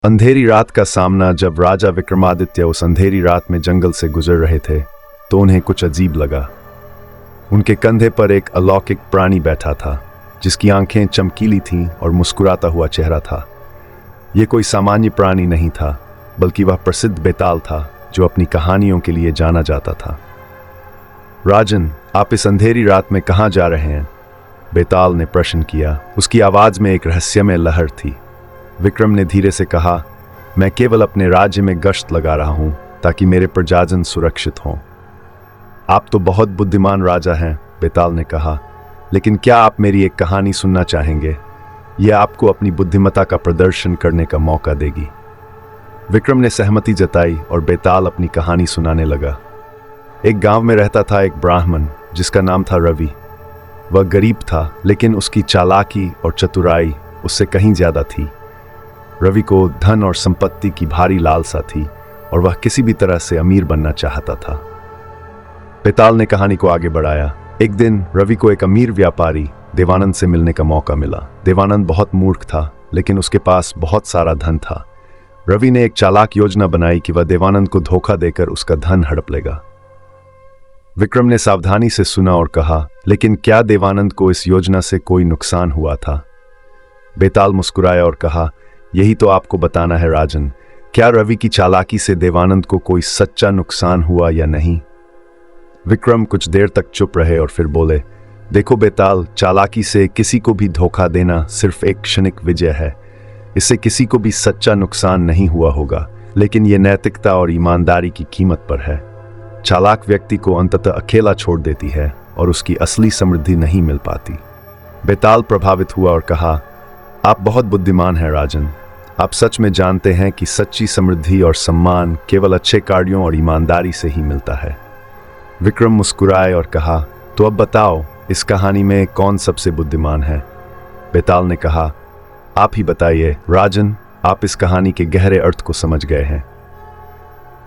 अंधेरी रात का सामना। जब राजा विक्रमादित्य उस अंधेरी रात में जंगल से गुजर रहे थे तो उन्हें कुछ अजीब लगा। उनके कंधे पर एक अलौकिक प्राणी बैठा था जिसकी आंखें चमकीली थीं और मुस्कुराता हुआ चेहरा था। यह कोई सामान्य प्राणी नहीं था, बल्कि वह प्रसिद्ध बेताल था जो अपनी कहानियों के लिए जाना जाता था। राजन, आप इस अंधेरी रात में कहाँ जा रहे हैं? बेताल ने प्रश्न किया। उसकी आवाज में एक रहस्यमय लहर थी। विक्रम ने धीरे से कहा, मैं केवल अपने राज्य में गश्त लगा रहा हूं ताकि मेरे प्रजाजन सुरक्षित हों। आप तो बहुत बुद्धिमान राजा हैं, बेताल ने कहा, लेकिन क्या आप मेरी एक कहानी सुनना चाहेंगे? यह आपको अपनी बुद्धिमत्ता का प्रदर्शन करने का मौका देगी। विक्रम ने सहमति जताई और बेताल अपनी कहानी सुनाने लगा। एक गांव में रहता था एक ब्राह्मण जिसका नाम था रवि। वह गरीब था, लेकिन उसकी चालाकी और चतुराई उससे कहीं ज्यादा थी। रवि को धन और संपत्ति की भारी लालसा थी और वह किसी भी तरह से अमीर बनना चाहता था। बेताल ने कहानी को आगे बढ़ाया। एक दिन रवि को एक अमीर व्यापारी देवानंद से मिलने का मौका मिला। देवानंद बहुत मूर्ख था, लेकिन उसके पास बहुत सारा धन था। रवि ने एक चालाक योजना बनाई कि वह देवानंद को धोखा देकर उसका धन हड़प लेगा। विक्रम ने सावधानी से सुना और कहा, लेकिन क्या देवानंद को इस योजना से कोई नुकसान हुआ था? बेताल मुस्कुराया और कहा, यही तो आपको बताना है राजन। क्या रवि की चालाकी से देवानंद को कोई सच्चा नुकसान हुआ या नहीं? विक्रम कुछ देर तक चुप रहे और फिर बोले, देखो बेताल, चालाकी से किसी को भी धोखा देना सिर्फ एक क्षणिक विजय है। इससे किसी को भी सच्चा नुकसान नहीं हुआ होगा, लेकिन यह नैतिकता और ईमानदारी की कीमत पर है। चालाक व्यक्ति को अंततः अकेला छोड़ देती है और उसकी असली समृद्धि नहीं मिल पाती। बेताल प्रभावित हुआ और कहा, आप बहुत बुद्धिमान हैं राजन। आप सच में जानते हैं कि सच्ची समृद्धि और सम्मान केवल अच्छे कार्यों और ईमानदारी से ही मिलता है। विक्रम मुस्कुराए और कहा, तो अब बताओ, इस कहानी में कौन सबसे बुद्धिमान है? बेताल ने कहा, आप ही बताइए राजन, आप इस कहानी के गहरे अर्थ को समझ गए हैं।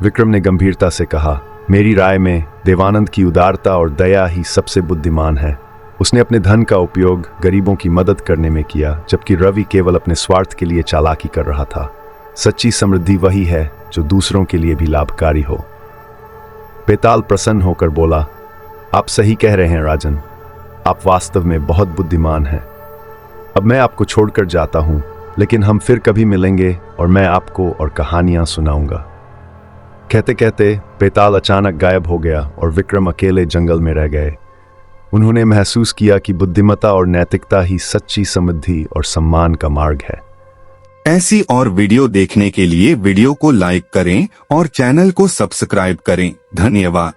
विक्रम ने गंभीरता से कहा, मेरी राय में देवानंद की उदारता और दया ही सबसे बुद्धिमान है। उसने अपने धन का उपयोग गरीबों की मदद करने में किया, जबकि रवि केवल अपने स्वार्थ के लिए चालाकी कर रहा था। सच्ची समृद्धि वही है जो दूसरों के लिए भी लाभकारी हो। बेताल प्रसन्न होकर बोला, आप सही कह रहे हैं राजन, आप वास्तव में बहुत बुद्धिमान हैं। अब मैं आपको छोड़कर जाता हूं, लेकिन हम फिर कभी मिलेंगे और मैं आपको और कहानियां सुनाऊंगा। कहते कहते बेताल अचानक गायब हो गया और विक्रम अकेले जंगल में रह गए। उन्होंने महसूस किया कि बुद्धिमत्ता और नैतिकता ही सच्ची समृद्धि और सम्मान का मार्ग है। ऐसी और वीडियो देखने के लिए वीडियो को लाइक करें और चैनल को सब्सक्राइब करें। धन्यवाद।